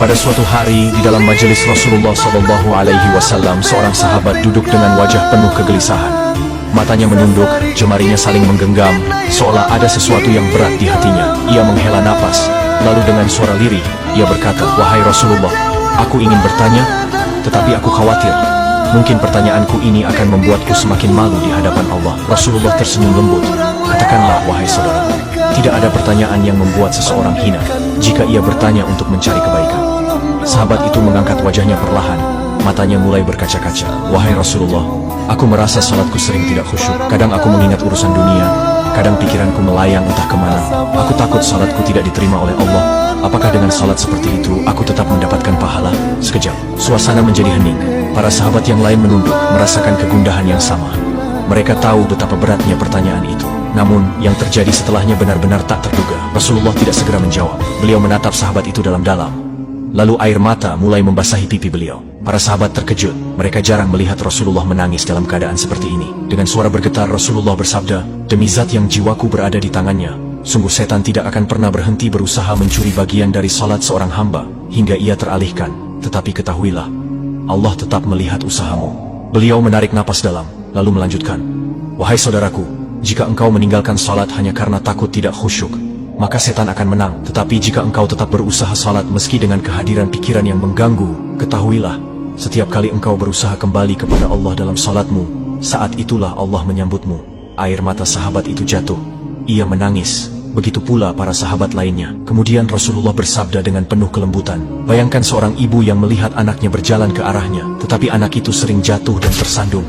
Pada suatu hari di dalam majelis Rasulullah SAW, seorang sahabat duduk dengan wajah penuh kegelisahan. Matanya menunduk, jemarinya saling menggenggam, seolah ada sesuatu yang berat di hatinya. Ia menghela napas, lalu dengan suara lirih, ia berkata, "Wahai Rasulullah, aku ingin bertanya, tetapi aku khawatir. Mungkin pertanyaanku ini akan membuatku semakin malu di hadapan Allah." Rasulullah tersenyum lembut. "Katakanlah, wahai saudara, tidak ada pertanyaan yang membuat seseorang hina jika ia bertanya untuk mencari kebaikan." Sahabat itu mengangkat wajahnya perlahan, matanya mulai berkaca-kaca. "Wahai Rasulullah, aku merasa salatku sering tidak khusyuk. Kadang aku mengingat urusan dunia, kadang pikiranku melayang entah kemana. Aku takut salatku tidak diterima oleh Allah. Apakah dengan salat seperti itu aku tetap mendapatkan pahala?" Sekejap, suasana menjadi hening. Para sahabat yang lain menunduk, merasakan kegundahan yang sama. Mereka tahu betapa beratnya pertanyaan itu. Namun, yang terjadi setelahnya benar-benar tak terduga. Rasulullah tidak segera menjawab. Beliau menatap sahabat itu dalam-dalam. Lalu air mata mulai membasahi pipi beliau. Para sahabat terkejut. Mereka jarang melihat Rasulullah menangis dalam keadaan seperti ini. Dengan suara bergetar Rasulullah bersabda, "Demi zat yang jiwaku berada di tangannya, sungguh setan tidak akan pernah berhenti berusaha mencuri bagian dari salat seorang hamba hingga ia teralihkan. Tetapi ketahuilah, Allah tetap melihat usahamu." Beliau menarik napas dalam, lalu melanjutkan, "Wahai saudaraku, jika engkau meninggalkan salat hanya karena takut tidak khusyuk, maka setan akan menang. Tetapi jika engkau tetap berusaha salat meski dengan kehadiran pikiran yang mengganggu, ketahuilah, setiap kali engkau berusaha kembali kepada Allah dalam salatmu, saat itulah Allah menyambutmu." Air mata sahabat itu jatuh. Ia menangis. Begitu pula para sahabat lainnya. Kemudian Rasulullah bersabda dengan penuh kelembutan, "Bayangkan seorang ibu yang melihat anaknya berjalan ke arahnya, tetapi anak itu sering jatuh dan tersandung.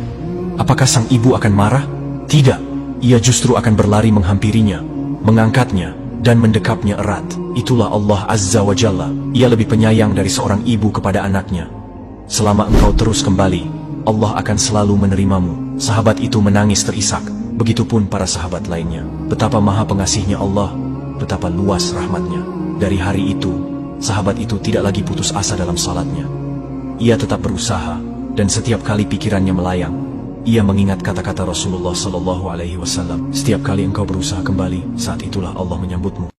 Apakah sang ibu akan marah? Tidak. Ia justru akan berlari menghampirinya, mengangkatnya, dan mendekapnya erat. Itulah Allah Azza wa Jalla. Ia lebih penyayang dari seorang ibu kepada anaknya. Selama engkau terus kembali, Allah akan selalu menerimamu." Sahabat itu menangis terisak. Begitupun para sahabat lainnya. Betapa maha pengasihnya Allah, betapa luas rahmatnya. Dari hari itu, sahabat itu tidak lagi putus asa dalam salatnya. Ia tetap berusaha, dan setiap kali pikirannya melayang, ia mengingat kata-kata Rasulullah SAW, "Setiap kali engkau berusaha kembali, saat itulah Allah menyambutmu."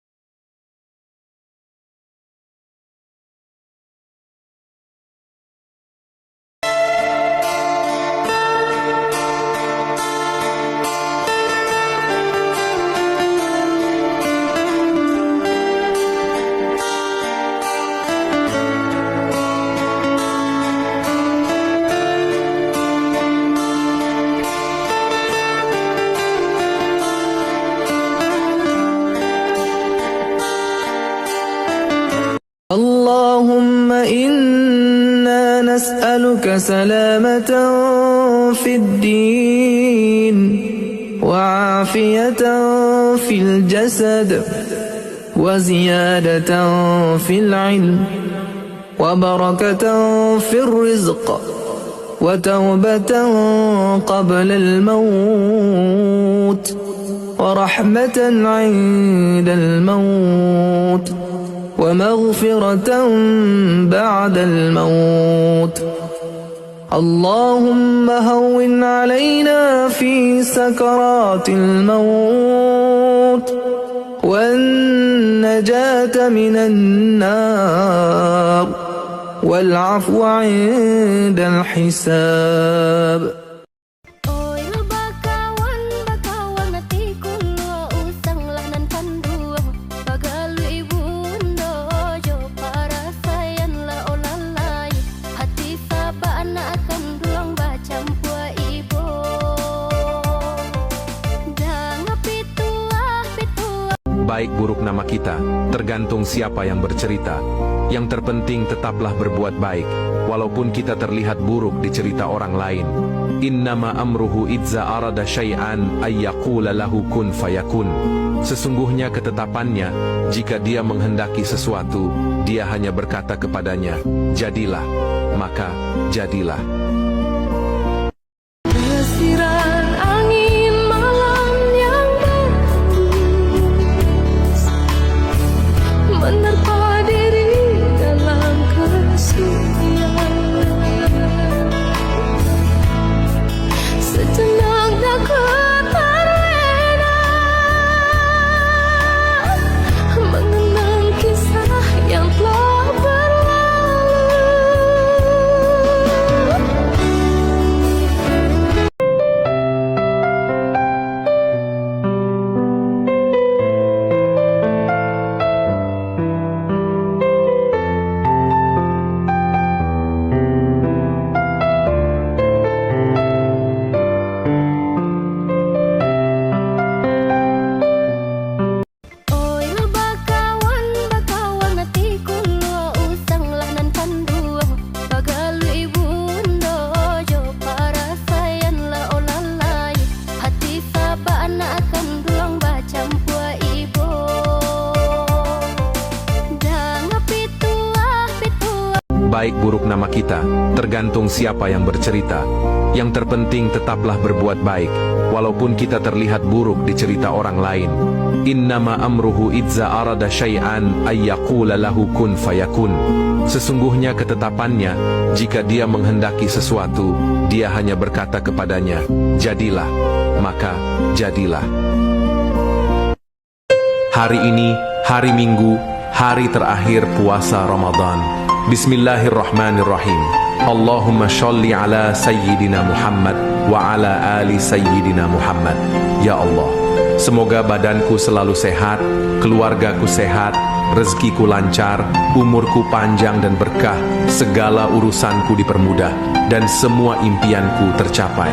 اللهم إنا نسألك سلامة في الدين وعافية في الجسد وزيادة في العلم وبركة في الرزق وتوبة قبل الموت ورحمة عند الموت ومغفرة بعد الموت. اللهم هون علينا في سكرات الموت والنجاة من النار والعفو عند الحساب. Baik buruk nama kita, tergantung siapa yang bercerita. Yang terpenting tetaplah berbuat baik, walaupun kita terlihat buruk di cerita orang lain. Innama amruhu idza arada syai'an ayyaqula lahu kun fayakun. Sesungguhnya ketetapannya, jika dia menghendaki sesuatu, dia hanya berkata kepadanya, jadilah, maka jadilah. Mengenang kisah yang telah berlalu. Baik buruk nama kita, tergantung siapa yang bercerita. Yang terpenting tetaplah berbuat baik, walaupun kita terlihat buruk di cerita orang lain. Innama amruhu idza arada syai'an ayyaqula lahu kun fayakun. Sesungguhnya ketetapannya, jika dia menghendaki sesuatu, dia hanya berkata kepadanya, jadilah, maka jadilah. Hari ini, hari Minggu, hari terakhir puasa Ramadan. Bismillahirrahmanirrahim. Allahumma sholli ala Sayyidina Muhammad wa ala ali Sayyidina Muhammad. Ya Allah, semoga badanku selalu sehat, keluargaku sehat, rezekiku lancar, umurku panjang dan berkah, segala urusanku dipermudah, dan semua impianku tercapai.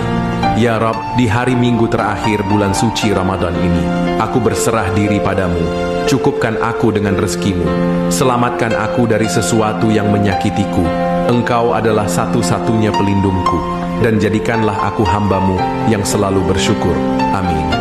Ya Rabb, di hari Minggu terakhir bulan suci Ramadan ini, aku berserah diri padamu. Cukupkan aku dengan rezekimu. Selamatkan aku dari sesuatu yang menyakitiku. Engkau adalah satu-satunya pelindungku. Dan jadikanlah aku hambamu yang selalu bersyukur. Amin.